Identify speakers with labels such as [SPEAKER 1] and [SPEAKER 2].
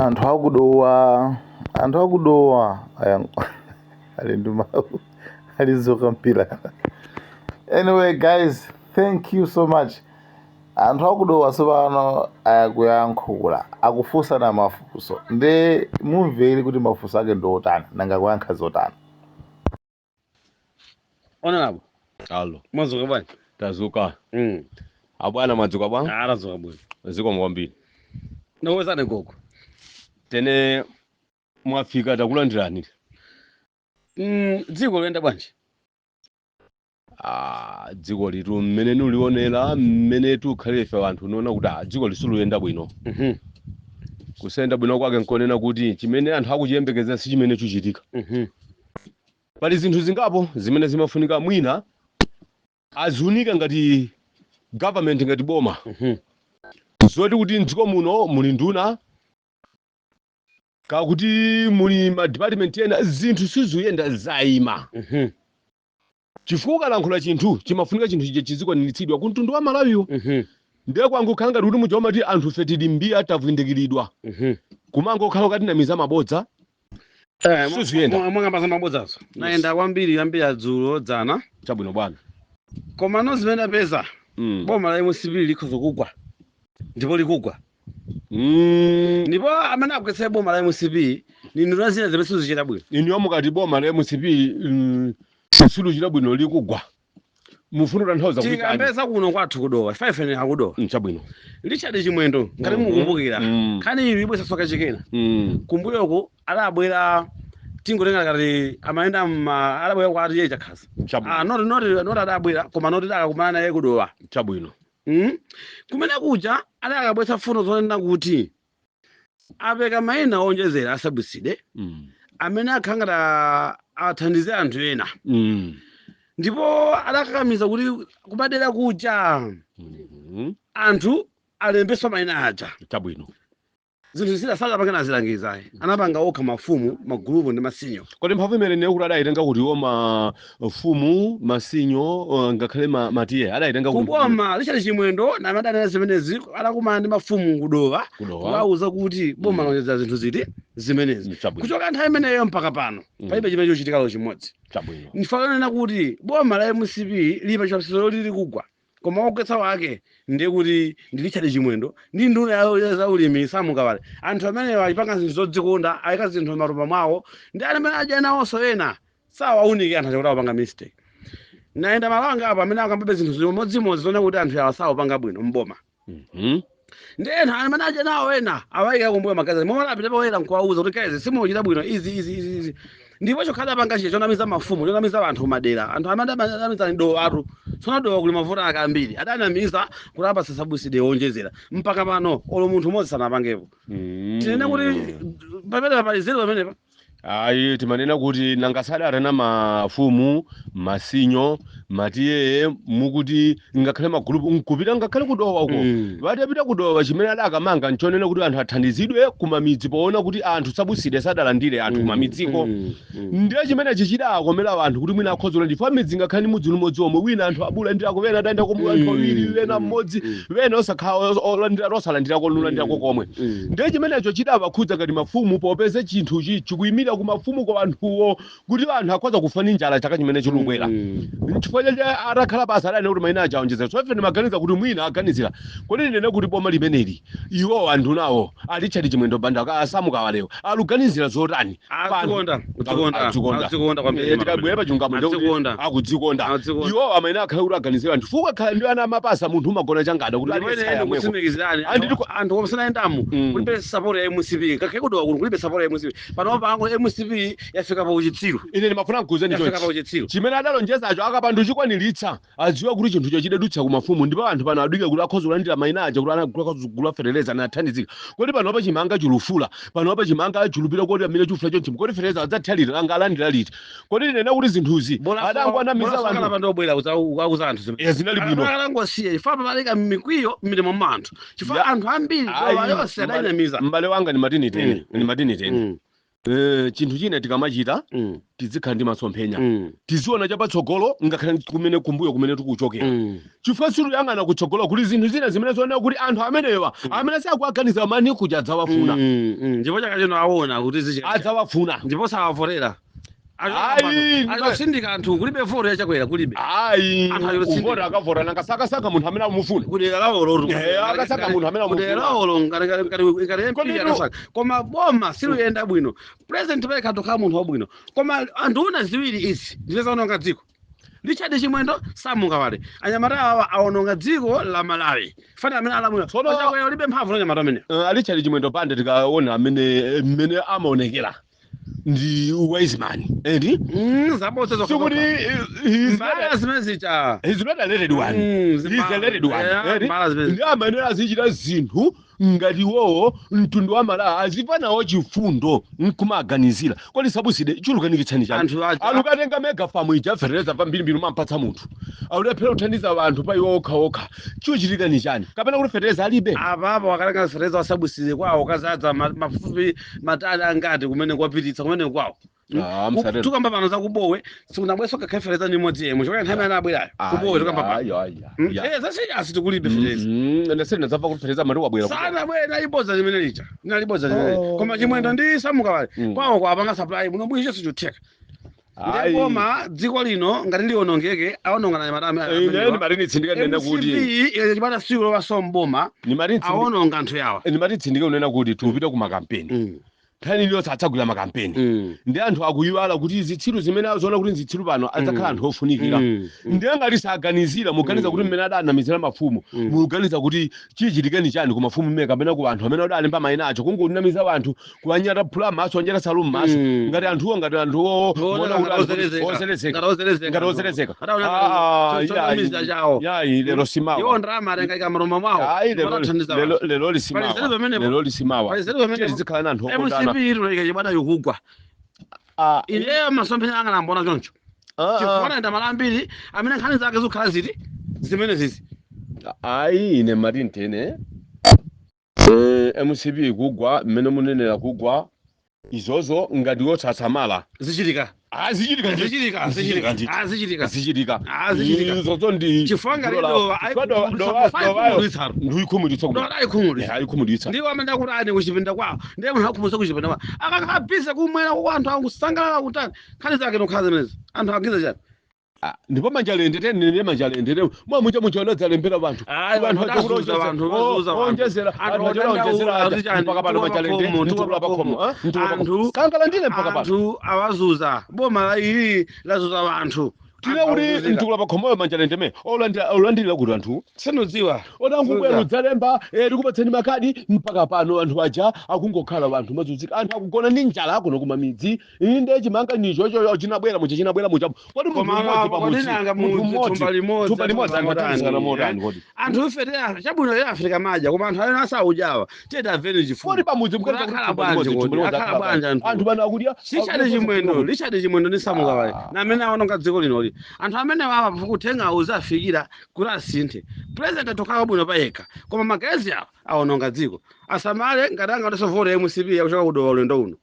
[SPEAKER 1] anthu akudowa ali ndumau alizoka mpira. Anyway guys, thank you so much. Anthu akudowa tsopano akuyankhula akufunsa na mafunso ndi mumvere kuti mafunso ake ndiotani nanga kuyankha zotani.
[SPEAKER 2] Honorable.
[SPEAKER 3] Alo.
[SPEAKER 2] Mwazuka bwana.
[SPEAKER 3] Tazuka. Abwana madzuka bwana?
[SPEAKER 2] Arazuka bwana.
[SPEAKER 3] Ziko mwambiri.
[SPEAKER 2] Nawezane gogo.
[SPEAKER 3] Tene mwafika takulandirani.
[SPEAKER 2] Dziko lenda bwanji.
[SPEAKER 3] Dziko litu mmene nulionera mmene tukhalefe anthu unaona kuti dziko lisuluyenda bwino. Kusenda bwino kwake nkonena kuti chimene anthu akuchiyembekeza si chimene chuchitika. Pali zinthu zingapo zimene zimafunika mwina azunika ngati government ngati boma. Zoti kuti mdziko muno muli nduna kakuti muli ma department ena zinthu sizuyenda zaima. Chifukwa lankhula chinthu chimafunika chinthu chizikwaniritsidwa ku mtundu wa Malawiwo. Ndiye kwangu khanga kuti muchoma kuti anthu fetidi mbiya tavundikiridwa. Kumango khala kati namiza mabodza.
[SPEAKER 2] Mwangamba za mabodzazo. Naenda kwambiri yambira dzulo dzana.
[SPEAKER 3] Chabwino bwana.
[SPEAKER 2] Koma no zimene peza. Boma la MCB likhoza kugwa. Ndipo likugwa. Ndipo amene akugwetsa boma la MCB ni nduna zina zimene sizichita bwino.
[SPEAKER 3] Inu yomukati boma la MCB siluchita bwino likugwa. Mufuno nthoza kuti
[SPEAKER 2] tikambeza kuno kwathu kudowa 5 ene akudowa.
[SPEAKER 3] Chabwino.
[SPEAKER 2] Richard Chimwendo ngati mukumbukira. Khani ili ibwesa soka chikena. Kumbuyoko adabwera tingotenga kati amaenda adabwera kwa atiye chakhasa. Not adabwera koma not akakumana naye kudowa.
[SPEAKER 3] Chabwino.
[SPEAKER 2] Kumene kuja adakabwesa funo zonena kuti apeka maina onjezera asabwiside. Amene akhanga athandize anthu ena. Ndipo adakakamiza kuti kubadera kuja anthu alembeswa maina aja.
[SPEAKER 3] Chabwino.
[SPEAKER 2] Zinthu zisala pangana zilangizaye. Anapanga okha mafumu, magrupu ndi masinyo.
[SPEAKER 3] Kodi mphamvu imene ne kuti adayitenga kuti mafumu, masinyo, ngakhale matiye adayitenga kuti
[SPEAKER 2] kuboma Richard Chimwendo na madana zimenezi adakumana ndi mafumu kudowa. Kuwauza kuti boma lonjeza zinthu ziti zimenezi. Kuchoka nthawi imeneyo mpaka pano. Palibe chimene chochitikalo chimodzi.
[SPEAKER 3] Chabwino.
[SPEAKER 2] Ndifanana kuti boma la MCB lipa chapsiro lili kugwa. Koma ogwetsa wake ndiye kuti ndi Richard Chimwendo ndi nduna ya zaulimi samukawale. Anthu amene walipanga zinthu zodzikonda ayika zinthu m'matumba mwawo ndi amene adya nawonso ena sawaunike anthu achikuti apanga mistake. Naenda malanga apo amene akambabe zinthu zimodzimodzi zona kuti anthu awa sawapanga bwino mboma. Ndi ena amene adya nawo ena awayika kumbuyo magazi momwe apita poyera nkuwauza kuti kazi simuchita bwino izi. Ndipo chokhala panga chiye chonamiza mafumu chonamiza anthu madera anthu amene anamiza ndo atu tsona do kuli mavuta akambiri adanamiza kuti apa sasabwiside onjezera mpaka pano olo munthu mmodzi sanapangepo. Tinene kuti pamene palizero pamenepa
[SPEAKER 3] ayi timanena kuti nangasada arena mafumu, masinyo, matiye mukuti ngakhale magrupu nkupita ngakhale kudowa uko. Vatapita kudowa chimene adakamanga nchonena kuti anthu athandizidwe kumamidzi poona kuti anthu sabwiside sadalandire anthu kumamidziko. Ndiye chimene chichidakomera anthu kuti mwina akhozola ndifa midzi ngakhale mudzi umodzi omwe wina anthu abula ndira kupena ataenda komwe anthu awiri wena mmodzi wena osakhala olandira osalandira konulandira komwe. Ndiye chimenecho chidabakhudza ngati mafumu popeze chinthu chikuyimira kumafumu kwa anthuwo kuti anthu akhoza kufa ndi njala chaka chimene chilubwera. Chifukwa atakhala basa adane kuti maina aja onjezera. So ifene maganiza kuti mwina aganizira kodi ndene kuti boma limeneli iwo anthu nawo Richard Chimwendo banda asamukawalewo aluganizira zotani.
[SPEAKER 2] Akudzikonda kwambiri.
[SPEAKER 3] Tikabwera chungamo akudzikonda. Iwo amene akhala kuti aganizira anthu fuka khala ndi ana amapasa munthu umagona changada kuti
[SPEAKER 2] aliyesaya kutsimikizirani anthu omsanayendamu kulibe support ya MCB kakhe kudowa kuno kulibe support ya MCB pano pango MCB yafika pa uchitsiru.
[SPEAKER 3] Ine ndimafuna kukuza ndicho chimene adalonjezacho akapandu chikwaniritsa adziwa kuti chinthu chodutsa kumafumu ndipo anthu pano adike kuti akhoza kulandira maina aja kuti anagula fereleza anathandizika. Kodi pano pa chimanga chilufula pano pa chimanga chilupira kodi amene chifula chonchi kodi fereleza adzathalira angalandira liti. Kodi ndene kuti zinthuzi adangwana miza
[SPEAKER 2] vanhu kana pandobwera kuza anthu
[SPEAKER 3] zinali bwino
[SPEAKER 2] akangosiya chifukwa pamaleka mikwiyo mmilimo mwa anthu chifukwa anthu ambiri yonse adayinamiza.
[SPEAKER 3] M'bale wanga ni matini teni chinthu china tikamachita tizikhala ndi masomphenya
[SPEAKER 2] Mm.
[SPEAKER 3] tiziona chapatsogolo ngakhale kumene kumbuyo kumene tikuchokera chifukwa sitiyang'ana kutsogolo kuli zinthu zina zimene zooneka kuti anthu amenewa amene sakuaganiza mani kuja adzawafuna
[SPEAKER 2] ndipo chaka chino aona kuti
[SPEAKER 3] adzawafuna
[SPEAKER 2] ndipo sawavotera
[SPEAKER 3] Ayi,
[SPEAKER 2] akusindika anthu kulibe voto yachakwera kulibe
[SPEAKER 3] ayi
[SPEAKER 2] Anthu achotsinda.
[SPEAKER 3] uvota akavota nangasakasaka munthu amene amufuna
[SPEAKER 2] kudera lawolo
[SPEAKER 3] akasaka munthu amene
[SPEAKER 2] kudera
[SPEAKER 3] amufuna
[SPEAKER 2] lawolo ngati MP
[SPEAKER 3] Kodi
[SPEAKER 2] anasaka koma boma siluyenda bwino president pekha tokhala munthu wabwino koma anthu una ziwiri izi ndizaononga dziko Richard Chimwendo samuka wale anyamata awa aononga dziko la Malawi fana amene alamwina
[SPEAKER 3] Tsono-
[SPEAKER 2] chakwera libe mphamvu na anyamata amene
[SPEAKER 3] Richard Chimwendo pande tikaona amene amaonekera ndi wise man edi
[SPEAKER 2] zabotsa
[SPEAKER 3] sikuti
[SPEAKER 2] mbala zimene zicha
[SPEAKER 3] he's not a lettered one he's a lettered one edi ndi amene azichita zinthu ngati wowo mtundu wa Malawi azipanawo chifundo nkumaganizira kodi sabuside chulukanikitsani chani
[SPEAKER 2] Anthu aja-
[SPEAKER 3] alukatenga megafamu ija fereza pambirimbiri mampatsa munthu aulephera kuthandiza anthu pa iwo okhaokha chiuchitika ni chani kapena kuti fereza alibe
[SPEAKER 2] apapo akalanga fereza wasabusire kwawo kazadza mafupi matali angati kumene kwapititsa kumene kwawo
[SPEAKER 3] msarero.
[SPEAKER 2] tukamba pano zakubowe sikunabweso kakhe fereza ni modzi yemwe chokera nthawi amene abwerayo kubowe tukamba pano zasi tikulibe fereza
[SPEAKER 3] ndasene ndazamva kuti fereza mari wabwera
[SPEAKER 2] sana bwe nalibodza limene licha nalibodza limene koma Chimwendo ndi samuka wale kwawo kwapanga supply muno bwisho sichutheka ndikoma dziko lino ngati lionongeke aononga na matame
[SPEAKER 3] ni marini tsindika nena kuti
[SPEAKER 2] chipata siku lowasomboma
[SPEAKER 3] ni marini tsindika
[SPEAKER 2] aononga anthu yawa
[SPEAKER 3] ni marini tsindika unena kuti tupita ku makampeni nthani iliyonse atsagula makampeni ndi anthu akuyiwala kuti zitsiru zimene azoona kuti zitsiru pano adzakhala anthu ofunikira ndi angati saganizira muganiza kuti mmene adanamizira mafumu muganiza kuti chichitikeni chani ku mafumu mmene kapena ku anthu amene adalemba mayina acho kungonamiza anthu kuanyata phula maso anyata salu m'maso ngati anthuwo ngati anthuwo oserezeka yayi lero simawa
[SPEAKER 2] iwo ndrama atengaika maroma mwawo
[SPEAKER 3] ayi lero lisimawa tizikhala na anthu okondana
[SPEAKER 2] MCP chibada yokugwa ineyo masomphenya anga nambona choncho chifuna enda malambiri amene nkhani zake zikhala ziti zimene zizi
[SPEAKER 3] ayi ine marini tene MCP kugwa mmene munenera kugwa izozo ngati wotsasamala
[SPEAKER 2] zichitika
[SPEAKER 3] izozo ndi
[SPEAKER 2] chifanga
[SPEAKER 3] ndikhumudwitsa
[SPEAKER 2] ndiwo amene akuti ane kuchipinda kwawo ndiye munthu akhumudwitsa kuchipinda kwawo akakhabisa kumwera kwa anthu akusangalala kutani nkhani zake nokhala zimenezi anthu agiza chani
[SPEAKER 3] ndipo manjalende tene manjalende mwamucha oladzalembera vanthu onjezera mpaka pano manjalende ntula pakhomo kangala ndine mpaka pano
[SPEAKER 2] anthu awazuza boma ili lazuza vanthu
[SPEAKER 3] tine kuti ntula pakhomoyo manjalende me olandilira kuti anthu
[SPEAKER 2] sinodziwa
[SPEAKER 3] odangubwera udzalemba tikupatseni makadi mpaka pano anthu aja akungokhala vanthu mazunzika anthu akugona ndi njala akuno kumamidzi inde chimanga nichocho chinabwera mucha kodi
[SPEAKER 2] anthu ifetea chabwino ya Afrika maja koma anthu ayena asaujawa tete aveni
[SPEAKER 3] kodi pamudzi
[SPEAKER 2] akhala bwanja
[SPEAKER 3] anthu pano akudya
[SPEAKER 2] Richard Chimwendo ni samuka wale na amene aononga dziko linoli anthu amene wapa kutenga uzafikira kuti asinthe president atokhala bwino payekha koma magazi awo aononga dziko asamale ngati anga ndisovota MCP yakuchoka kudowa ulendo uno